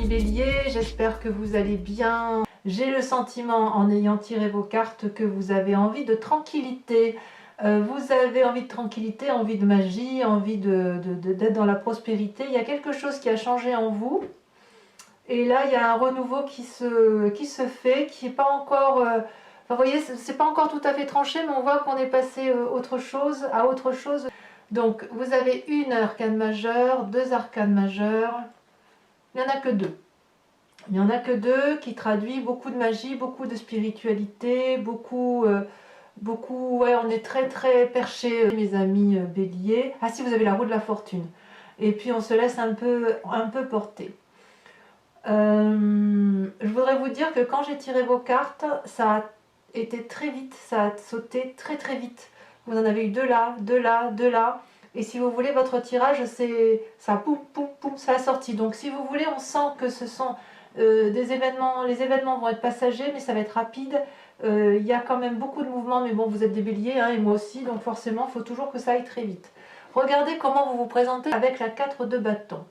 amis béliers, j'espère que vous allez bien. J'ai le sentiment en ayant tiré vos cartes que vous avez envie de tranquillité. Vous avez envie de tranquillité, envie de magie, envie d'être dans la prospérité. Il y a quelque chose qui a changé en vous. Et là, il y a un renouveau qui se fait, qui n'est pas encore... enfin, vous voyez, c'est pas encore tout à fait tranché, mais on voit qu'on est passé à autre chose. Donc, vous avez une arcane majeure, deux arcanes majeures. Il n'y en a que deux. Il n'y en a que deux qui traduit beaucoup de magie, beaucoup de spiritualité, beaucoup, ouais, on est très très perché, mes amis béliers. Ah si, vous avez la roue de la fortune. Et puis on se laisse un peu porter. Je voudrais vous dire que quand j'ai tiré vos cartes, ça a été très vite, ça a sauté très très vite. Vous en avez eu deux là, deux là, deux là. Et si vous voulez, votre tirage, c'est ça, poum, poum, poum, ça a sorti. Donc si vous voulez, on sent que ce sont des événements, les événements vont être passagers, mais ça va être rapide. Il y a quand même beaucoup de mouvements, mais bon, vous êtes des béliers, hein, et moi aussi, donc forcément, il faut toujours que ça aille très vite. Regardez comment vous vous présentez avec la 4 de bâton.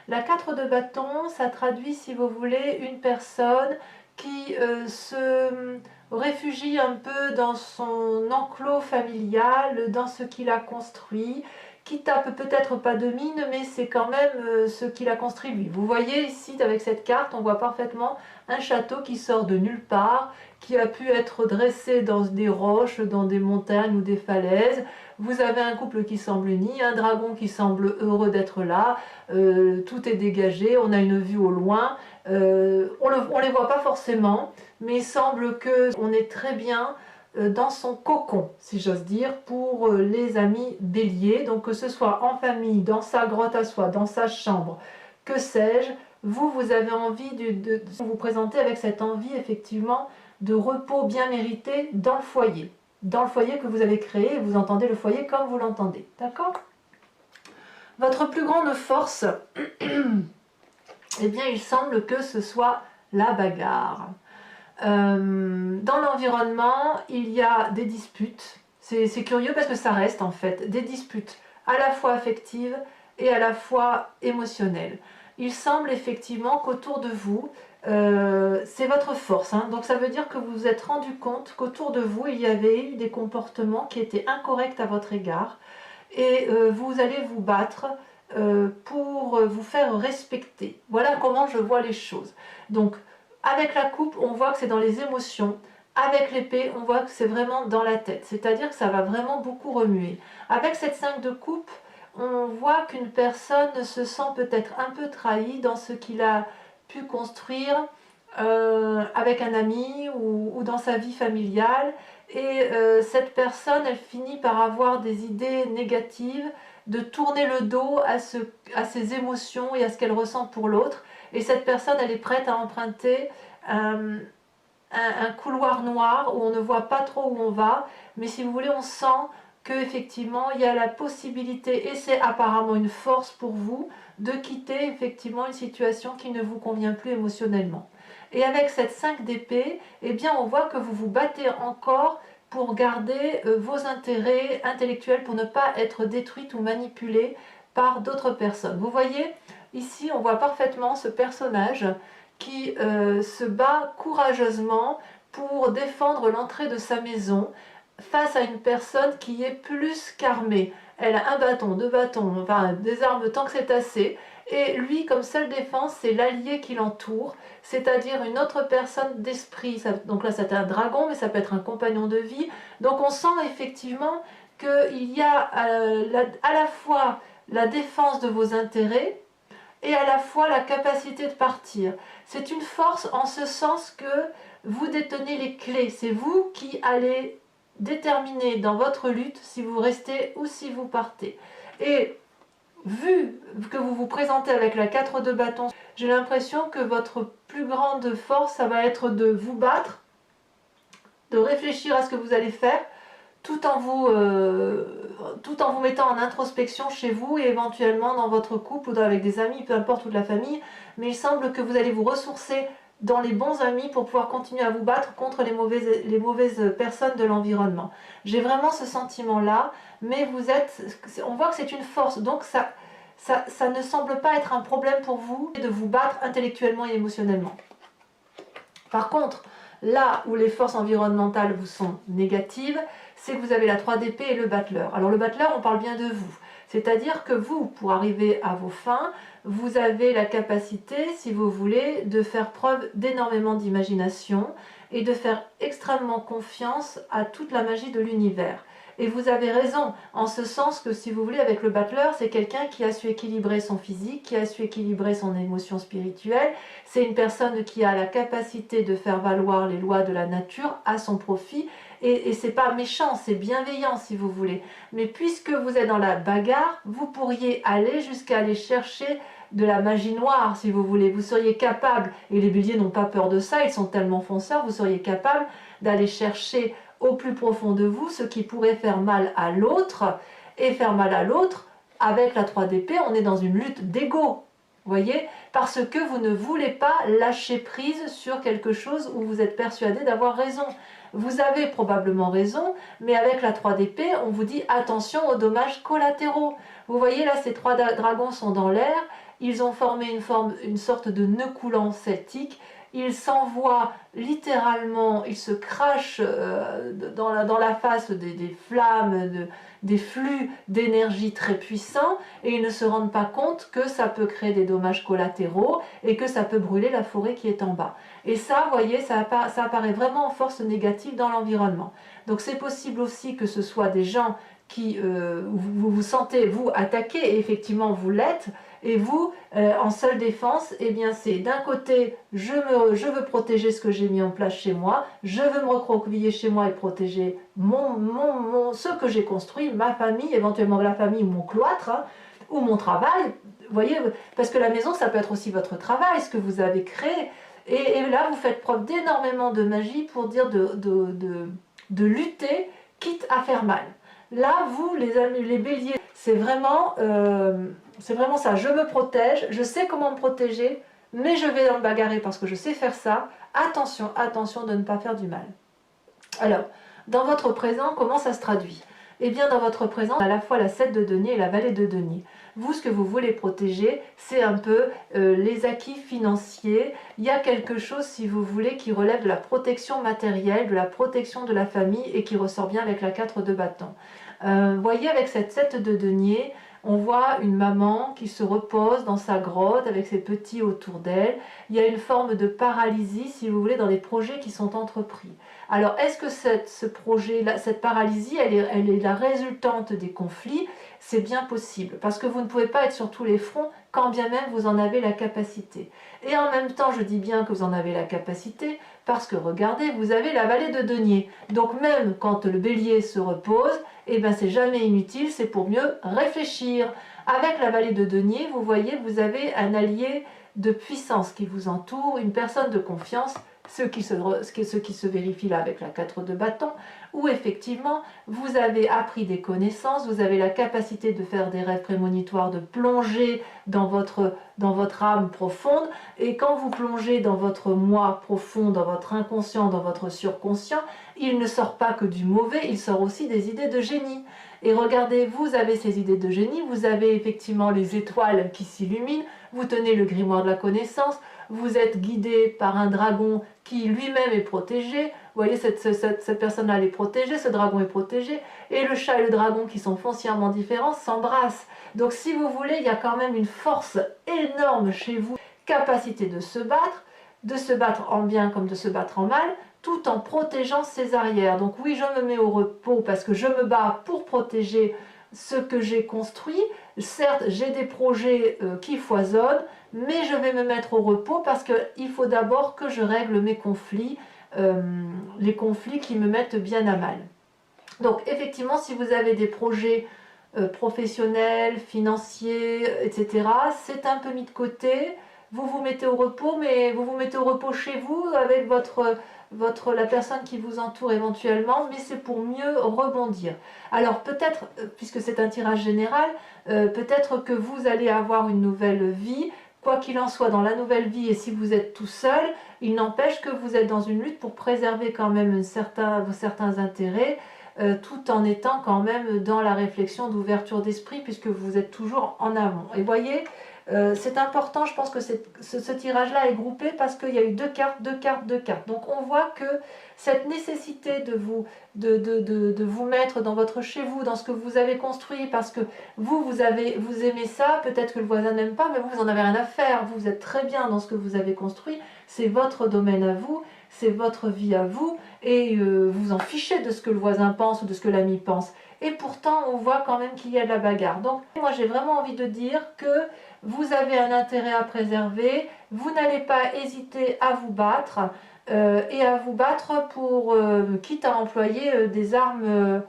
La 4 de bâton, ça traduit, si vous voulez, une personne qui se réfugie un peu dans son enclos familial, dans ce qu'il a construit, qui tape peut-être pas de mine, mais c'est quand même ce qu'il a construit lui. Vous voyez ici, avec cette carte, on voit parfaitement un château qui sort de nulle part, qui a pu être dressé dans des roches, dans des montagnes ou des falaises. Vous avez un couple qui semble uni, un dragon qui semble heureux d'être là, tout est dégagé, on a une vue au loin, on ne les voit pas forcément, mais il semble qu'on est très bien dans son cocon, si j'ose dire, pour les amis béliers, donc que ce soit en famille, dans sa grotte à soi, dans sa chambre, que sais-je, vous avez envie de vous présenter avec cette envie effectivement de repos bien mérité dans le foyer que vous avez créé, vous entendez le foyer comme vous l'entendez, d'accord? Votre plus grande force, eh bien il semble que ce soit la bagarre. Dans l'environnement, il y a des disputes. C'est curieux parce que ça reste en fait des disputes à la fois affectives et à la fois émotionnelles. Il semble effectivement qu'autour de vous, c'est votre force, hein. Donc ça veut dire que vous vous êtes rendu compte qu'autour de vous, il y avait eu des comportements qui étaient incorrects à votre égard et vous allez vous battre pour vous faire respecter. Voilà comment je vois les choses. Donc, avec la coupe, on voit que c'est dans les émotions. Avec l'épée, on voit que c'est vraiment dans la tête. C'est-à-dire que ça va vraiment beaucoup remuer. Avec cette 5 de coupe, on voit qu'une personne se sent peut-être un peu trahie dans ce qu'il a pu construire avec un ami ou dans sa vie familiale. Et cette personne, elle finit par avoir des idées négatives, de tourner le dos à ses émotions et à ce qu'elle ressent pour l'autre. Et cette personne, elle est prête à emprunter un couloir noir où on ne voit pas trop où on va, mais si vous voulez, on sent qu'effectivement, il y a la possibilité, et c'est apparemment une force pour vous, de quitter effectivement une situation qui ne vous convient plus émotionnellement. Et avec cette 5 d'épée, eh bien, on voit que vous vous battez encore pour garder vos intérêts intellectuels, pour ne pas être détruite ou manipulée par d'autres personnes. Vous voyez, ici, on voit parfaitement ce personnage qui se bat courageusement pour défendre l'entrée de sa maison face à une personne qui est plus qu'armée. Elle a un bâton, deux bâtons, enfin des armes tant que c'est assez. Et lui, comme seule défense, c'est l'allié qui l'entoure, c'est-à-dire une autre personne d'esprit. Donc là, c'est un dragon, mais ça peut être un compagnon de vie. Donc on sent effectivement qu'il y a à la fois la défense de vos intérêts, et à la fois la capacité de partir. C'est une force en ce sens que vous détenez les clés. C'est vous qui allez déterminer dans votre lutte si vous restez ou si vous partez. Et vu que vous vous présentez avec la 4 de bâton, j'ai l'impression que votre plus grande force, ça va être de vous battre, de réfléchir à ce que vous allez faire, tout en vous mettant en introspection chez vous et éventuellement dans votre couple ou avec des amis, peu importe, ou de la famille, mais il semble que vous allez vous ressourcer dans les bons amis pour pouvoir continuer à vous battre contre les mauvaises personnes de l'environnement. J'ai vraiment ce sentiment-là, mais on voit que c'est une force, donc ça ne semble pas être un problème pour vous de vous battre intellectuellement et émotionnellement. Par contre, là où les forces environnementales vous sont négatives, c'est que vous avez la 3 d'épée et le battleur. Alors le battleur, on parle bien de vous. C'est-à-dire que vous, pour arriver à vos fins, vous avez la capacité, si vous voulez, de faire preuve d'énormément d'imagination et de faire extrêmement confiance à toute la magie de l'univers. Et vous avez raison, en ce sens que, si vous voulez, avec le battleur, c'est quelqu'un qui a su équilibrer son physique, qui a su équilibrer son émotion spirituelle. C'est une personne qui a la capacité de faire valoir les lois de la nature à son profit. Et c'est pas méchant, c'est bienveillant, si vous voulez. Mais puisque vous êtes dans la bagarre, vous pourriez aller jusqu'à aller chercher de la magie noire, si vous voulez. Vous seriez capable, et les béliers n'ont pas peur de ça, ils sont tellement fonceurs, vous seriez capable d'aller chercher au plus profond de vous ce qui pourrait faire mal à l'autre, et faire mal à l'autre, avec la 3 d'épée, on est dans une lutte d'ego, voyez, parce que vous ne voulez pas lâcher prise sur quelque chose où vous êtes persuadé d'avoir raison. Vous avez probablement raison, mais avec la 3 d'épée, on vous dit attention aux dommages collatéraux. Vous voyez là, ces 3 dragons sont dans l'air, ils ont formé une sorte de nœud coulant celtique. Ils s'envoient littéralement, ils se crachent dans la face des flammes, des flux d'énergie très puissants, et ils ne se rendent pas compte que ça peut créer des dommages collatéraux et que ça peut brûler la forêt qui est en bas. Et ça, vous voyez, ça apparaît vraiment en force négative dans l'environnement. Donc c'est possible aussi que ce soit des gens qui vous vous sentez, vous, attaqué, et effectivement vous l'êtes, et vous, en seule défense, eh bien c'est d'un côté, je veux protéger ce que j'ai mis en place chez moi, je veux me recroqueviller chez moi et protéger ce que j'ai construit, ma famille, éventuellement la famille ou mon cloître, hein, ou mon travail, vous voyez, parce que la maison, ça peut être aussi votre travail, ce que vous avez créé, et là, vous faites preuve d'énormément de magie pour dire de lutter, quitte à faire mal. Là, vous, les amis, les béliers, c'est vraiment ça. Je me protège, je sais comment me protéger, mais je vais me bagarrer parce que je sais faire ça. Attention, attention de ne pas faire du mal. Alors, dans votre présent, comment ça se traduit? Eh bien, dans votre présent, à la fois la 7 de denier et la vallée de denier. Vous, ce que vous voulez protéger, c'est un peu les acquis financiers. Il y a quelque chose, si vous voulez, qui relève de la protection matérielle, de la protection de la famille, et qui ressort bien avec la 4 de bâton. Voyez, avec cette 7 de denier, on voit une maman qui se repose dans sa grotte avec ses petits autour d'elle. Il y a une forme de paralysie, si vous voulez, dans les projets qui sont entrepris. Alors, est-ce que cette paralysie, elle est la résultante des conflits? C'est bien possible, parce que vous ne pouvez pas être sur tous les fronts, quand bien même vous en avez la capacité. Et en même temps, je dis bien que vous en avez la capacité, parce que regardez, vous avez la vallée de denier. Donc même quand le bélier se repose, eh ben c'est jamais inutile, c'est pour mieux réfléchir. Avec la vallée de denier, vous voyez, vous avez un allié de puissance qui vous entoure, une personne de confiance, ce qui se vérifie là avec la 4 de bâton, où effectivement vous avez appris des connaissances, vous avez la capacité de faire des rêves prémonitoires, de plonger dans votre âme profonde, et quand vous plongez dans votre moi profond, dans votre inconscient, dans votre surconscient, il ne sort pas que du mauvais, il sort aussi des idées de génie. Et regardez, vous avez ces idées de génie, vous avez effectivement les étoiles qui s'illuminent, vous tenez le grimoire de la connaissance, vous êtes guidé par un dragon qui lui-même est protégé. Vous voyez, cette personne-là est protégée, ce dragon est protégé, et le chat et le dragon, qui sont foncièrement différents, s'embrassent. Donc si vous voulez, il y a quand même une force énorme chez vous, capacité de se battre en bien comme de se battre en mal, tout en protégeant ses arrières. Donc oui, je me mets au repos parce que je me bats pour protéger ce que j'ai construit. Certes, j'ai des projets qui foisonnent, mais je vais me mettre au repos parce qu'il faut d'abord que je règle mes conflits, les conflits qui me mettent bien à mal. Donc effectivement, si vous avez des projets professionnels, financiers, etc., c'est un peu mis de côté. Vous vous mettez au repos, mais vous vous mettez au repos chez vous avec la personne qui vous entoure éventuellement, mais c'est pour mieux rebondir. Alors peut-être, puisque c'est un tirage général, peut-être que vous allez avoir une nouvelle vie. Quoi qu'il en soit, dans la nouvelle vie, et si vous êtes tout seul, il n'empêche que vous êtes dans une lutte pour préserver quand même vos certains intérêts. tout en étant quand même dans la réflexion d'ouverture d'esprit, puisque vous êtes toujours en avant. Et voyez, c'est important, je pense que ce tirage-là est groupé parce qu'il y a eu deux cartes, deux cartes, deux cartes. Donc on voit que cette nécessité de vous mettre dans votre chez vous, dans ce que vous avez construit, parce que vous aimez ça, peut-être que le voisin n'aime pas, mais vous en avez rien à faire, vous êtes très bien dans ce que vous avez construit, c'est votre domaine à vous, c'est votre vie à vous, et vous en fichez de ce que le voisin pense ou de ce que l'ami pense. Et pourtant, on voit quand même qu'il y a de la bagarre. Donc, moi, j'ai vraiment envie de dire que vous avez un intérêt à préserver, vous n'allez pas hésiter à vous battre, et à vous battre pour, quitte à employer des armes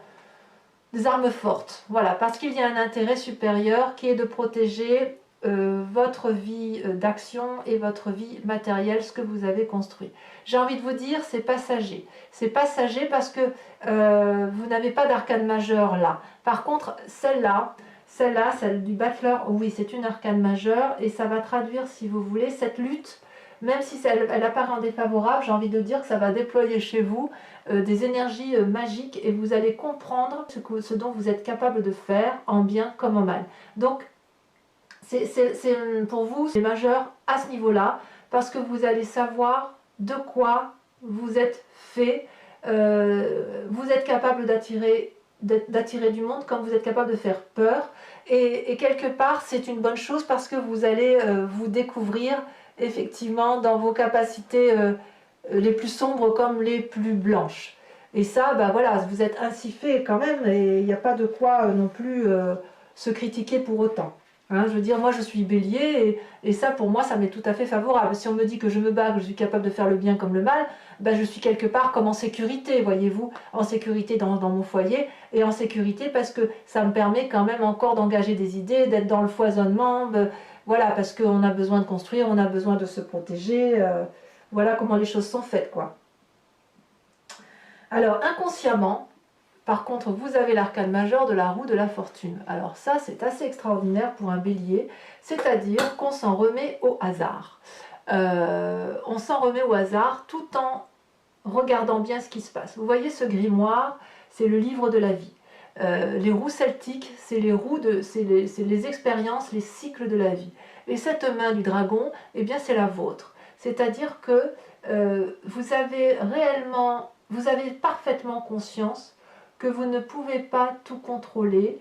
fortes. Voilà, parce qu'il y a un intérêt supérieur qui est de protéger votre vie d'action et votre vie matérielle, ce que vous avez construit. J'ai envie de vous dire, c'est passager. C'est passager parce que vous n'avez pas d'arcane majeure là. Par contre, celle-là, celle du battleur, oui, c'est une arcane majeure et ça va traduire, si vous voulez, cette lutte. Même si elle apparaît en défavorable, j'ai envie de dire que ça va déployer chez vous des énergies magiques et vous allez comprendre ce dont vous êtes capable de faire en bien comme en mal. Donc, pour vous, c'est majeur à ce niveau-là parce que vous allez savoir de quoi vous êtes fait. Vous êtes capable d'attirer du monde comme vous êtes capable de faire peur. Et quelque part, c'est une bonne chose parce que vous allez vous découvrir effectivement dans vos capacités les plus sombres comme les plus blanches. Et ça, bah voilà, vous êtes ainsi fait quand même, et il n'y a pas de quoi non plus se critiquer pour autant. Hein, je veux dire, moi je suis bélier, et ça pour moi ça m'est tout à fait favorable. Si on me dit que je me bats, que je suis capable de faire le bien comme le mal, ben, je suis quelque part comme en sécurité, voyez-vous, en sécurité dans mon foyer, et en sécurité parce que ça me permet quand même encore d'engager des idées, d'être dans le foisonnement, voilà, parce qu'on a besoin de construire, on a besoin de se protéger, voilà comment les choses sont faites, quoi. Alors, inconsciemment, par contre, vous avez l'arcane majeur de la roue de la fortune. Alors ça, c'est assez extraordinaire pour un bélier, c'est-à-dire qu'on s'en remet au hasard. On s'en remet au hasard tout en regardant bien ce qui se passe. Vous voyez ce grimoire, c'est le livre de la vie. Les roues celtiques, c'est les expériences, les cycles de la vie. Et cette main du dragon, eh bien c'est la vôtre. C'est-à-dire que vous avez parfaitement conscience que vous ne pouvez pas tout contrôler,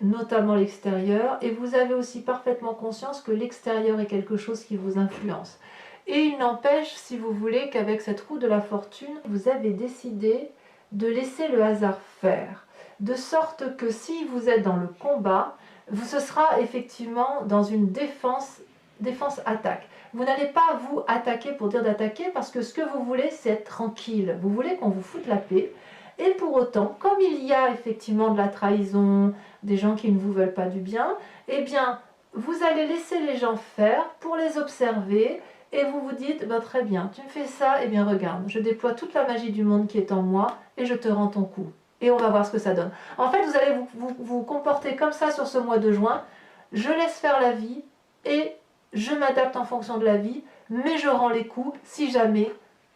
notamment l'extérieur, et vous avez aussi parfaitement conscience que l'extérieur est quelque chose qui vous influence. Et il n'empêche, si vous voulez, qu'avec cette roue de la fortune, vous avez décidé de laisser le hasard faire, de sorte que si vous êtes dans le combat, ce sera effectivement dans une défense-attaque. Vous n'allez pas vous attaquer pour dire d'attaquer, parce que ce que vous voulez, c'est être tranquille. Vous voulez qu'on vous foute la paix. Et pour autant, comme il y a effectivement de la trahison, des gens qui ne vous veulent pas du bien, eh bien, vous allez laisser les gens faire pour les observer, et vous vous dites, bah, très bien, tu me fais ça, eh bien regarde, je déploie toute la magie du monde qui est en moi, et je te rends ton coup. Et on va voir ce que ça donne. En fait, vous allez vous comporter comme ça sur ce mois de juin. Je laisse faire la vie, et je m'adapte en fonction de la vie, mais je rends les coups si jamais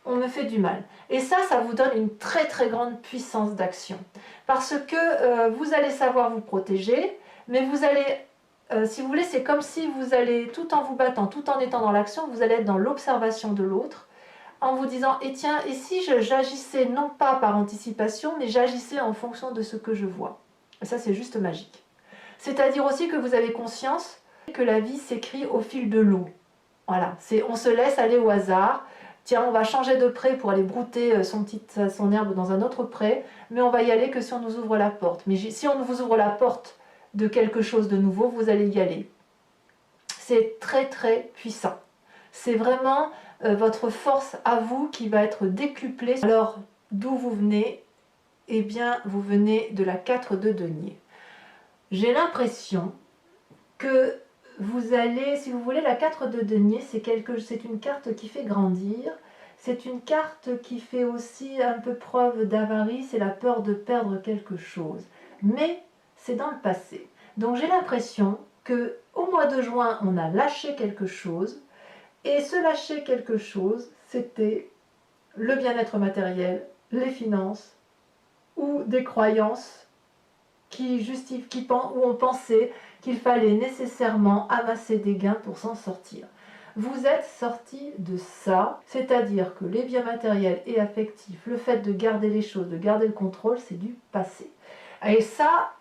on me fait du mal. Et ça vous donne une très très grande puissance d'action. Parce que vous allez savoir vous protéger, mais vous allez, si vous voulez, c'est comme si vous allez, tout en vous battant, tout en étant dans l'action, vous allez être dans l'observation de l'autre, en vous disant, et tiens, et si j'agissais non pas par anticipation, mais j'agissais en fonction de ce que je vois. Et ça, c'est juste magique. C'est-à-dire aussi que vous avez conscience que la vie s'écrit au fil de l'eau. Voilà, on se laisse aller au hasard. Tiens, on va changer de pré pour aller brouter son herbe dans un autre pré, mais on va y aller que si on nous ouvre la porte. Mais si on vous ouvre la porte de quelque chose de nouveau, vous allez y aller. C'est très très puissant. C'est vraiment votre force à vous qui va être décuplée. Alors, d'où vous venez? Eh bien, vous venez de la 4 de denier. J'ai l'impression que vous allez, si vous voulez, la 4 de denier, c'est une carte qui fait grandir, c'est une carte qui fait aussi un peu preuve d'avarice et la peur de perdre quelque chose. Mais c'est dans le passé. Donc j'ai l'impression que au mois de juin, on a lâché quelque chose, et ce lâcher quelque chose, c'était le bien-être matériel, les finances, ou des croyances où on pensait qu'il fallait nécessairement amasser des gains pour s'en sortir. Vous êtes sorti de ça, c'est-à-dire que les biens matériels et affectifs, le fait de garder les choses, de garder le contrôle, c'est du passé. Et ça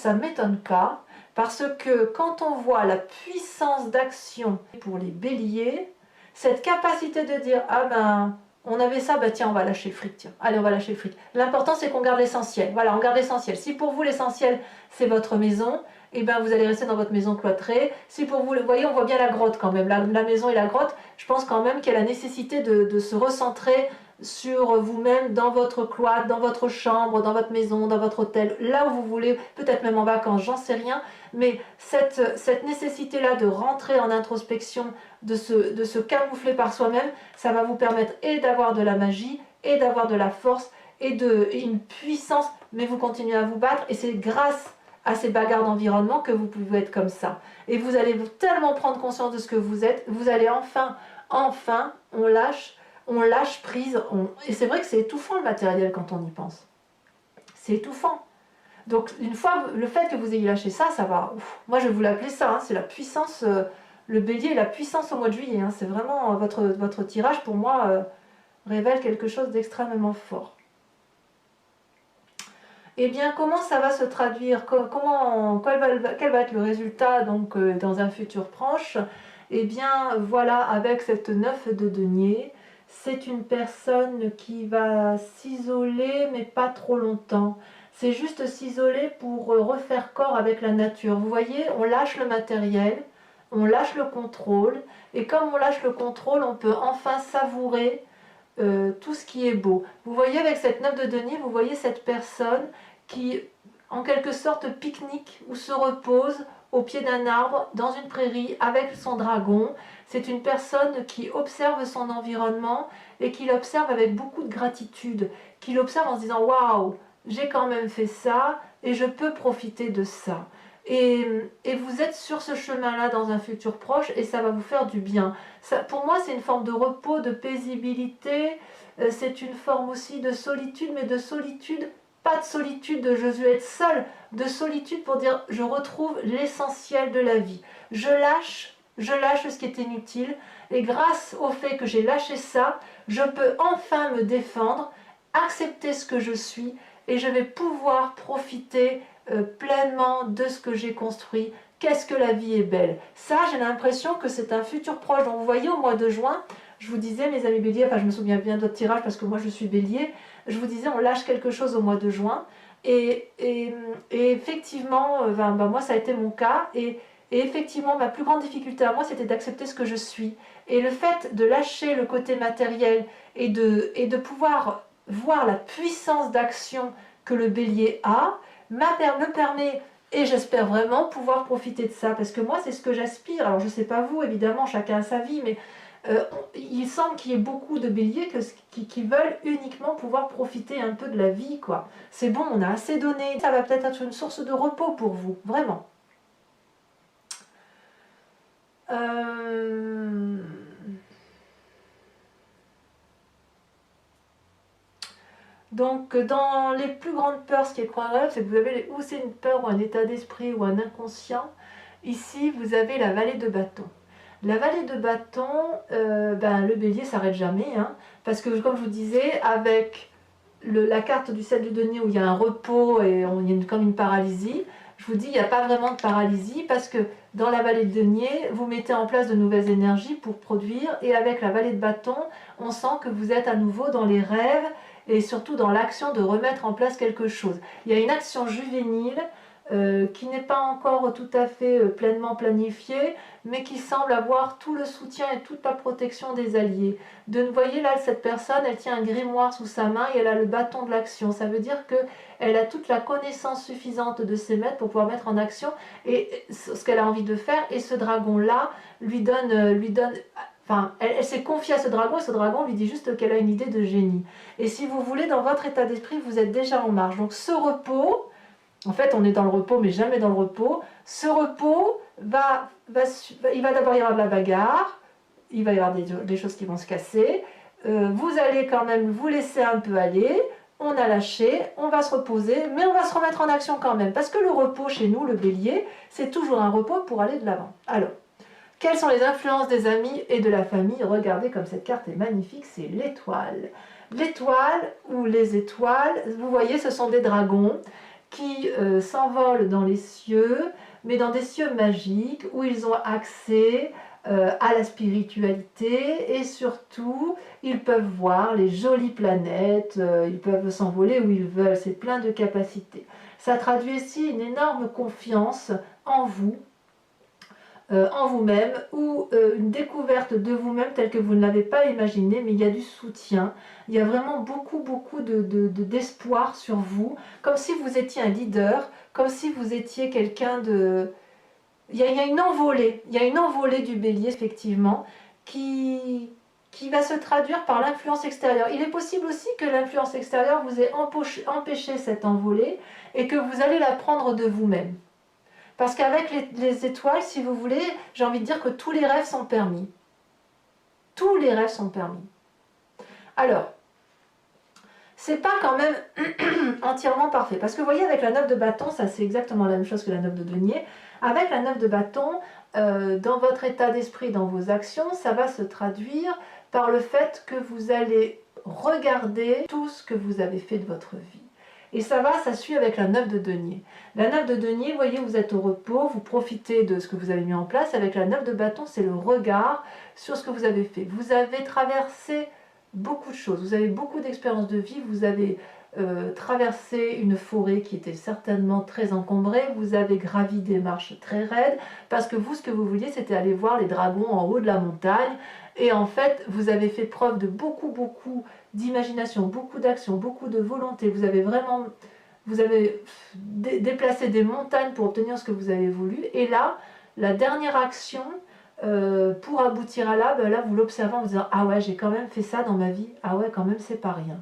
ne m'étonne pas, parce que quand on voit la puissance d'action pour les béliers, cette capacité de dire « Ah ben, on avait ça, bah tiens, on va lâcher le fric, tiens. Allez, on va lâcher le fric. » L'important, c'est qu'on garde l'essentiel. Voilà, on garde l'essentiel. Si pour vous, l'essentiel, c'est votre maison, et ben vous allez rester dans votre maison cloîtrée. Si pour vous, vous voyez, on voit bien la grotte quand même, la maison et la grotte, je pense quand même qu'il y a la nécessité de se recentrer sur vous-même, dans votre cloître, dans votre chambre, dans votre maison, dans votre hôtel, là où vous voulez, peut-être même en vacances, j'en sais rien, mais cette nécessité-là de rentrer en introspection, de se camoufler par soi-même, ça va vous permettre et d'avoir de la magie, et d'avoir de la force, et une puissance, mais vous continuez à vous battre, et c'est grâce à ces bagarres d'environnement que vous pouvez être comme ça. Et vous allez tellement prendre conscience de ce que vous êtes, vous allez enfin, on lâche prise. Et c'est vrai que c'est étouffant le matériel quand on y pense. C'est étouffant. Donc une fois, le fait que vous ayez lâché ça, ça va. Moi je vais vous l'appeler ça, hein, c'est la puissance, le bélier et la puissance au mois de juillet. Hein, c'est vraiment votre tirage pour moi révèle quelque chose d'extrêmement fort. Eh bien, comment ça va se traduire, quel va être le résultat donc, dans un futur proche? Eh bien, voilà, avec cette 9 de denier, c'est une personne qui va s'isoler, mais pas trop longtemps. C'est juste s'isoler pour refaire corps avec la nature. Vous voyez, on lâche le matériel, on lâche le contrôle, et comme on lâche le contrôle, on peut enfin savourer tout ce qui est beau. Vous voyez avec cette 9 de denier, vous voyez cette personne qui en quelque sorte pique-nique ou se repose au pied d'un arbre dans une prairie avec son dragon. C'est une personne qui observe son environnement et qui l'observe avec beaucoup de gratitude, qui l'observe en se disant « Waouh, j'ai quand même fait ça et je peux profiter de ça ». Et vous êtes sur ce chemin-là dans un futur proche et ça va vous faire du bien. Ça, pour moi, c'est une forme de repos, de paisibilité, c'est une forme aussi de solitude, mais de solitude, pas de solitude de je veux être seul, de solitude pour dire je retrouve l'essentiel de la vie. Je lâche ce qui est inutile et grâce au fait que j'ai lâché ça, je peux enfin me défendre, accepter ce que je suis et je vais pouvoir profiter pleinement de ce que j'ai construit. Qu'est-ce que la vie est belle. Ça, j'ai l'impression que c'est un futur proche. Donc vous voyez, au mois de juin, je vous disais, mes amis béliers, enfin je me souviens bien d'autres tirages parce que moi je suis bélier, je vous disais, on lâche quelque chose au mois de juin. Et effectivement, moi ça a été mon cas. Et effectivement, ma plus grande difficulté à moi, c'était d'accepter ce que je suis. Et le fait de lâcher le côté matériel et de pouvoir voir la puissance d'action que le bélier a, me permet, et j'espère vraiment pouvoir profiter de ça, parce que moi c'est ce que j'aspire. Alors je ne sais pas vous, évidemment, chacun a sa vie, mais il semble qu'il y ait beaucoup de béliers qui veulent uniquement pouvoir profiter un peu de la vie, quoi. C'est bon, on a assez donné, ça va peut-être être une source de repos pour vous, vraiment. Donc, dans les plus grandes peurs, ce qui est croyable, c'est que vous avez ou c'est une peur ou un état d'esprit ou un inconscient. Ici, vous avez la vallée de bâton. La vallée de bâton, le bélier s'arrête jamais, hein, parce que comme je vous disais, avec la carte du 7 de denier où il y a un repos et il y a comme une paralysie, je vous dis, il n'y a pas vraiment de paralysie parce que dans la vallée de denier, vous mettez en place de nouvelles énergies pour produire, et avec la vallée de bâton, on sent que vous êtes à nouveau dans les rêves et surtout dans l'action de remettre en place quelque chose. Il y a une action juvénile qui n'est pas encore tout à fait pleinement planifiée, mais qui semble avoir tout le soutien et toute la protection des alliés. Vous voyez là, cette personne, elle tient un grimoire sous sa main et elle a le bâton de l'action. Ça veut dire qu'elle a toute la connaissance suffisante de ses maîtres pour pouvoir mettre en action et ce qu'elle a envie de faire. Et ce dragon-là lui donne enfin, elle s'est confiée à ce dragon et ce dragon lui dit juste qu'elle a une idée de génie. Et si vous voulez, dans votre état d'esprit, vous êtes déjà en marche. Donc ce repos, en fait, on est dans le repos, mais jamais dans le repos. Ce repos, il va d'abord y avoir de la bagarre, il va y avoir des choses qui vont se casser. Vous allez quand même vous laisser un peu aller. on a lâché, on va se reposer, mais on va se remettre en action quand même. Parce que le repos chez nous, le bélier, c'est toujours un repos pour aller de l'avant. Alors, quelles sont les influences des amis et de la famille? Regardez comme cette carte est magnifique, c'est l'étoile. L'étoile ou les étoiles, vous voyez, ce sont des dragons qui s'envolent dans les cieux, mais dans des cieux magiques où ils ont accès à la spiritualité et surtout ils peuvent voir les jolies planètes, ils peuvent s'envoler où ils veulent, c'est plein de capacités. Ça traduit aussi une énorme confiance en vous, en vous-même, ou une découverte de vous-même telle que vous ne l'avez pas imaginé, mais il y a du soutien, il y a vraiment beaucoup d'espoir sur vous, comme si vous étiez un leader, comme si vous étiez quelqu'un de... Il y a une envolée du bélier, effectivement, qui va se traduire par l'influence extérieure. Il est possible aussi que l'influence extérieure vous ait empêché cette envolée et que vous allez la prendre de vous-même. Parce qu'avec les étoiles, si vous voulez, j'ai envie de dire que tous les rêves sont permis. Tous les rêves sont permis. Alors, c'est pas quand même entièrement parfait. Parce que vous voyez, avec la 9 de bâton, ça c'est exactement la même chose que la 9 de denier. Avec la 9 de bâton, dans votre état d'esprit, dans vos actions, ça va se traduire par le fait que vous allez regarder tout ce que vous avez fait de votre vie. Et ça suit avec la 9 de denier. La 9 de denier, vous voyez, vous êtes au repos, vous profitez de ce que vous avez mis en place. Avec la 9 de bâton, c'est le regard sur ce que vous avez fait. Vous avez traversé beaucoup de choses, vous avez beaucoup d'expériences de vie, vous avez traversé une forêt qui était certainement très encombrée, vous avez gravi des marches très raides, parce que vous, ce que vous vouliez, c'était aller voir les dragons en haut de la montagne, et en fait, vous avez fait preuve de beaucoup d'imagination, beaucoup d'action, beaucoup de volonté, vous avez déplacé des montagnes pour obtenir ce que vous avez voulu, et là, la dernière action, pour aboutir à là, là vous l'observez en vous disant « Ah ouais, j'ai quand même fait ça dans ma vie, ah ouais, quand même, c'est pas rien ».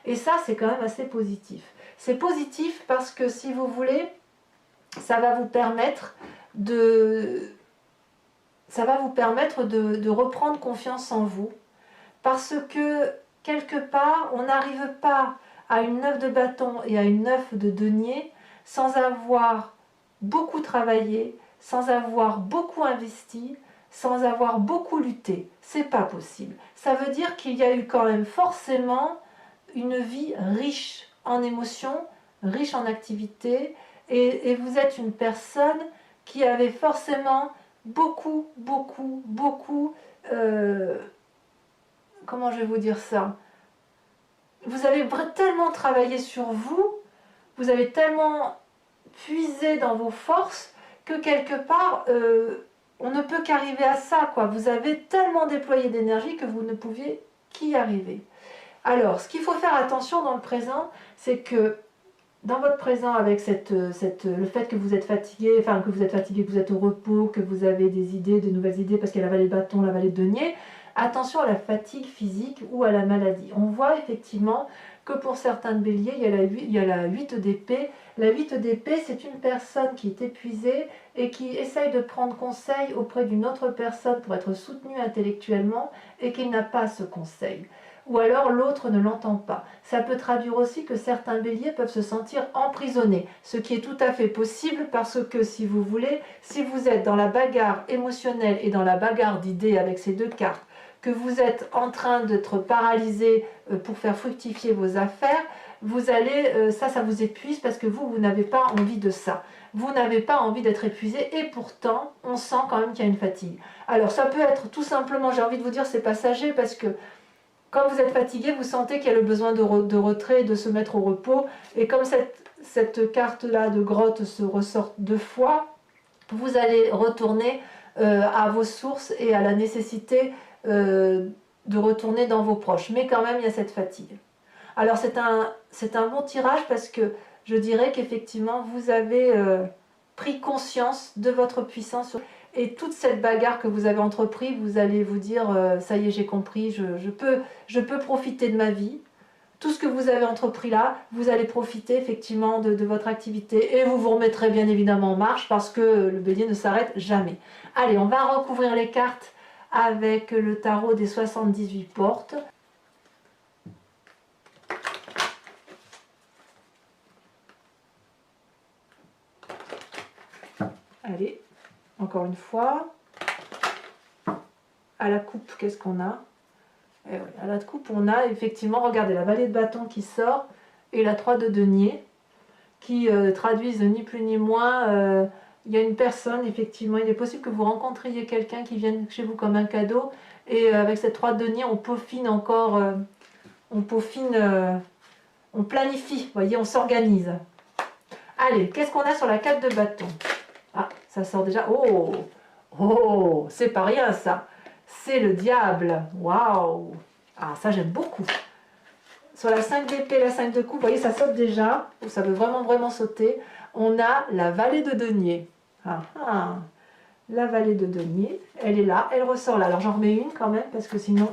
Et ça, c'est quand même assez positif. C'est positif parce que, si vous voulez, ça va vous permettre de reprendre confiance en vous. Parce que, quelque part, on n'arrive pas à une 9 de bâton et à une 9 de denier sans avoir beaucoup travaillé, sans avoir beaucoup investi, sans avoir beaucoup lutté. C'est pas possible. Ça veut dire qu'il y a eu quand même forcément une vie riche en émotions, riche en activités, et vous êtes une personne qui avait forcément beaucoup, comment je vais vous dire ça, vous avez tellement travaillé sur vous, vous avez tellement puisé dans vos forces, que quelque part, on ne peut qu'arriver à ça, quoi. Vous avez tellement déployé d'énergie que vous ne pouviez qu'y arriver. Alors, ce qu'il faut faire attention dans le présent, c'est que dans votre présent, avec le fait que vous êtes fatigué, que vous êtes au repos, que vous avez des idées, de nouvelles idées, parce qu'il y a la vallée de bâton, la vallée de denier, attention à la fatigue physique ou à la maladie. On voit effectivement que pour certains béliers, il y a la 8 d'épée. La 8 d'épée, c'est une personne qui est épuisée et qui essaye de prendre conseil auprès d'une autre personne pour être soutenue intellectuellement et qui n'a pas ce conseil. Ou alors l'autre ne l'entend pas. Ça peut traduire aussi que certains béliers peuvent se sentir emprisonnés, ce qui est tout à fait possible parce que, si vous voulez, si vous êtes dans la bagarre émotionnelle et dans la bagarre d'idées avec ces deux cartes, que vous êtes en train d'être paralysé pour faire fructifier vos affaires, vous allez, ça vous épuise parce que vous n'avez pas envie de ça. Vous n'avez pas envie d'être épuisé et pourtant, on sent quand même qu'il y a une fatigue. Alors ça peut être tout simplement, j'ai envie de vous dire, c'est passager parce que quand vous êtes fatigué, vous sentez qu'il y a le besoin de retrait, de se mettre au repos. Et comme cette carte-là de grotte se ressort 2 fois, vous allez retourner à vos sources et à la nécessité de retourner dans vos proches. Mais quand même, il y a cette fatigue. Alors c'est un bon tirage parce que je dirais qu'effectivement, vous avez pris conscience de votre puissance. Et toute cette bagarre que vous avez entreprise, vous allez vous dire ça y est, j'ai compris, je peux profiter de ma vie. Tout ce que vous avez entrepris là, vous allez profiter effectivement de votre activité et vous vous remettrez bien évidemment en marche parce que le bélier ne s'arrête jamais. Allez, on va recouvrir les cartes avec le tarot des 78 portes. encore une fois. À la coupe, qu'est-ce qu'on a? Et oui, à la coupe, on a effectivement, regardez, la vallée de bâton qui sort et la 3 de denier qui traduisent ni plus ni moins. Il y a une personne, effectivement, il est possible que vous rencontriez quelqu'un qui vienne chez vous comme un cadeau. Et avec cette 3 de denier, on peaufine encore, on planifie, vous voyez, on s'organise. Allez, qu'est-ce qu'on a sur la 4 de bâton? Ah, ça sort déjà. Oh, oh, c'est pas rien ça. C'est le diable. Waouh. Ah, ça j'aime beaucoup. Sur la 5 d'épée, la 5 de coupe, vous voyez, ça saute déjà. Ça veut vraiment sauter. On a la vallée de denier. Ah, ah. La vallée de denier, elle est là, elle ressort là. Alors j'en remets une quand même, parce que sinon,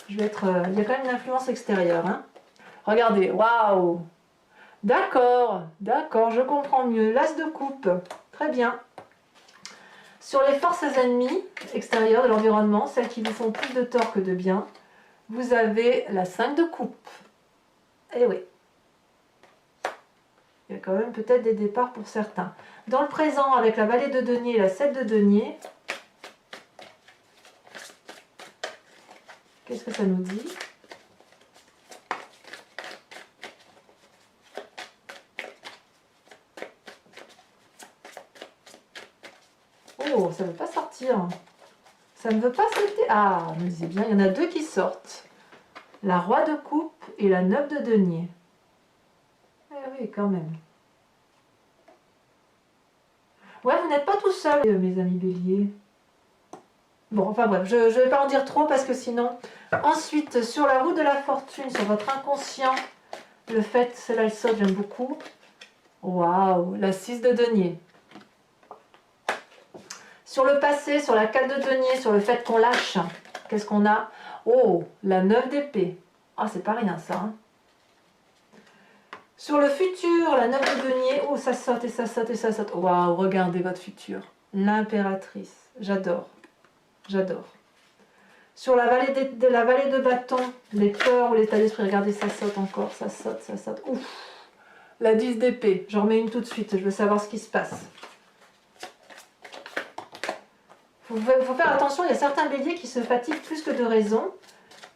je vais être... il y a quand même une influence extérieure. Hein. Regardez, waouh. D'accord, je comprends mieux. L'as de coupe, très bien. Sur les forces ennemies extérieures de l'environnement, celles qui vous font plus de tort que de bien, vous avez la 5 de coupe. Eh oui. Il y a quand même peut-être des départs pour certains. Dans le présent, avec la vallée de denier et la 7 de denier, qu'est-ce que ça nous dit? Oh, ça ne veut pas sortir. Ça ne veut pas sauter. Ah, mais c'est bien, il y en a deux qui sortent. La roi de coupe et la 9 de denier. Eh oui, quand même. Ouais, vous n'êtes pas tout seul, mes amis béliers. Bon, enfin bref, je ne vais pas en dire trop parce que sinon... Ensuite, sur la roue de la fortune, sur votre inconscient, le fait, celle-là elle saute, j'aime beaucoup. Waouh, la 6 de denier. Sur le passé, sur la 4 de denier, sur le fait qu'on lâche, qu'est-ce qu'on a? Oh, la 9 d'épée. Ah, c'est pas rien ça. Hein. Sur le futur, la 9 de denier. Oh, ça saute et ça saute et ça saute. Waouh, regardez votre futur. L'impératrice. J'adore. J'adore. Sur la vallée de bâton, les peurs ou l'état d'esprit, regardez, ça saute encore, ça saute, ça saute. Ouf. La 10 d'épée. J'en remets une tout de suite, je veux savoir ce qui se passe. Il faut faire attention, il y a certains béliers qui se fatiguent plus que de raison,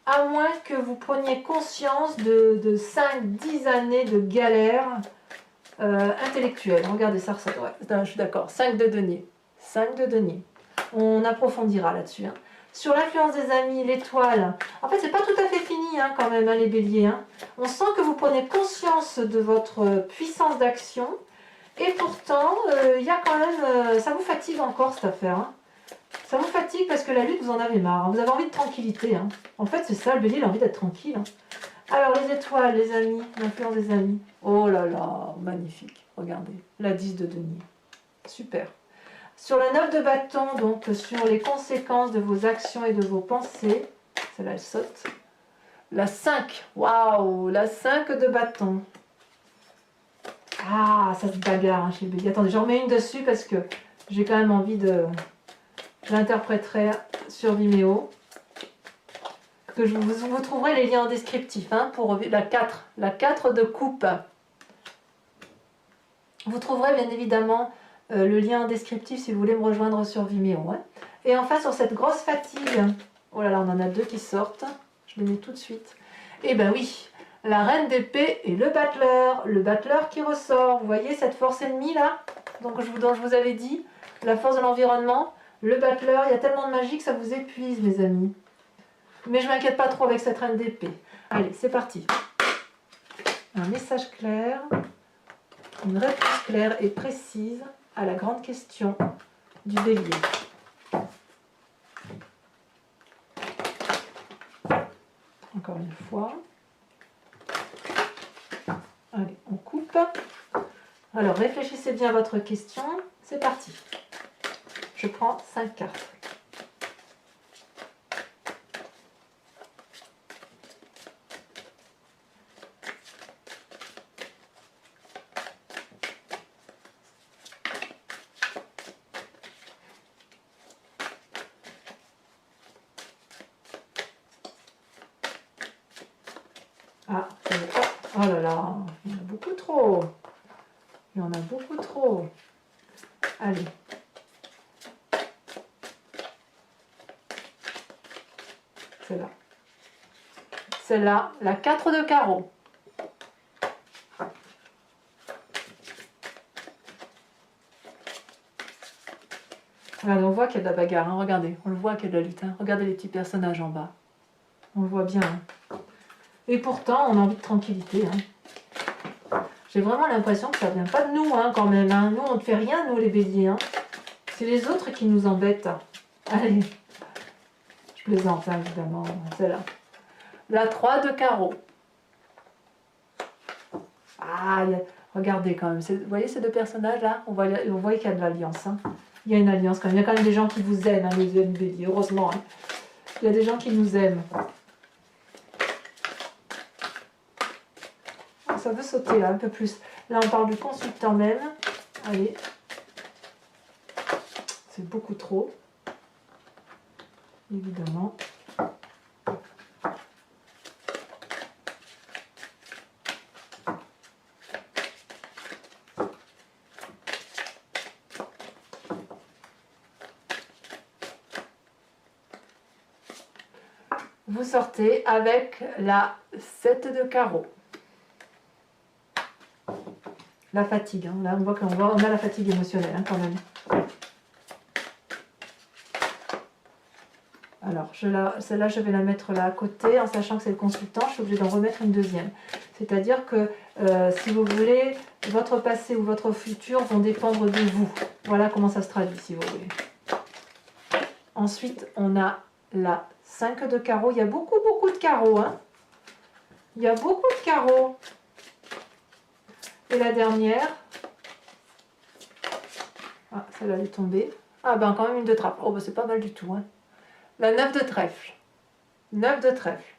à moins que vous preniez conscience de 5-10 années de galère intellectuelle. Regardez, ça ressort. Ouais, je suis d'accord. 5 de denier. 5 de denier. On approfondira là-dessus. Hein. Sur l'influence des amis, l'étoile. En fait, c'est pas tout à fait fini hein, quand même, hein, les béliers. Hein. On sent que vous prenez conscience de votre puissance d'action. Et pourtant, il y a quand même... ça vous fatigue encore cette affaire. Hein. Ça vous fatigue parce que la lutte, vous en avez marre. Hein. Vous avez envie de tranquillité. Hein. En fait, c'est ça, le bélier, il a envie d'être tranquille. Hein. Alors, les étoiles, les amis, l'influence des amis. Oh là là, magnifique. Regardez, la 10 de denier. Super. Sur la 9 de bâton, donc sur les conséquences de vos actions et de vos pensées. Celle-là, elle saute. La 5. Waouh, la 5 de bâton. Ah, ça se bagarre hein, chez le bélier. Attendez, j'en remets une dessus parce que j'ai quand même envie de... Je l'interpréterai sur Vimeo. Que vous trouverez les liens en descriptif hein, pour la 4. La 4 de coupe. Vous trouverez bien évidemment le lien en descriptif si vous voulez me rejoindre sur Vimeo. Hein. Et enfin sur cette grosse fatigue. Oh là là, on en a deux qui sortent. Je les mets tout de suite. Et ben oui, la reine d'épée et le battleur. Le battleur qui ressort. Vous voyez cette force ennemie là dont je vous avais dit. La force de l'environnement. Le battleur, il y a tellement de magie que ça vous épuise, mes amis. Mais je ne m'inquiète pas trop avec cette reine d'épée. Allez, c'est parti. Un message clair, une réponse claire et précise à la grande question du bélier. Encore une fois. Allez, on coupe. Alors, réfléchissez bien à votre question. C'est parti. Je prends 5 cartes. Ah, oh là là, il y en a beaucoup trop. Il y en a beaucoup trop. Allez. Celle-là. Celle-là, la 4 de carreau. Regardez, on voit qu'il y a de la bagarre, hein. Regardez, on le voit qu'il y a de la lutte. Hein. Regardez les petits personnages en bas. On le voit bien. Hein. Et pourtant, on a envie de tranquillité. Hein. J'ai vraiment l'impression que ça ne vient pas de nous, hein, quand même. Hein. Nous, on ne fait rien, nous, les béliers. Hein. C'est les autres qui nous embêtent. Allez. Je plaisante, hein, évidemment. Celle-là. La 3 de carreau. Ah, regardez quand même. Vous voyez ces deux personnages-là? On voit qu'il y a de l'alliance. Hein. Il y a une alliance quand même. Il y a quand même des gens qui vous aiment, hein, les béliers, heureusement. Hein. Il y a des gens qui nous aiment. Ça veut sauter là un peu plus. Là, on parle du consultant même. Allez. C'est beaucoup trop. Évidemment. Vous sortez avec la 7 de carreau. La fatigue. Hein. Là, on voit qu'on a la fatigue émotionnelle hein, quand même. Alors, celle-là, je vais la mettre là à côté, en sachant que c'est le consultant, je suis obligée d'en remettre une deuxième. C'est-à-dire que, si vous voulez, votre passé ou votre futur vont dépendre de vous. Voilà comment ça se traduit, si vous voulez. Ensuite, on a la 5 de carreau. Il y a beaucoup de carreaux. Hein. Il y a beaucoup de carreaux. Et la dernière. Ah, celle-là, elle est tombée. Ah, ben, quand même une de trappe. Oh, ben, c'est pas mal du tout. Hein. La 9 de trèfle. 9 de trèfle.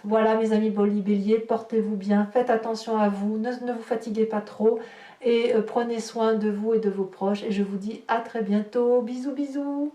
Voilà mes amis bélier, portez-vous bien, faites attention à vous, ne vous fatiguez pas trop et prenez soin de vous et de vos proches. Et je vous dis à très bientôt. Bisous, bisous.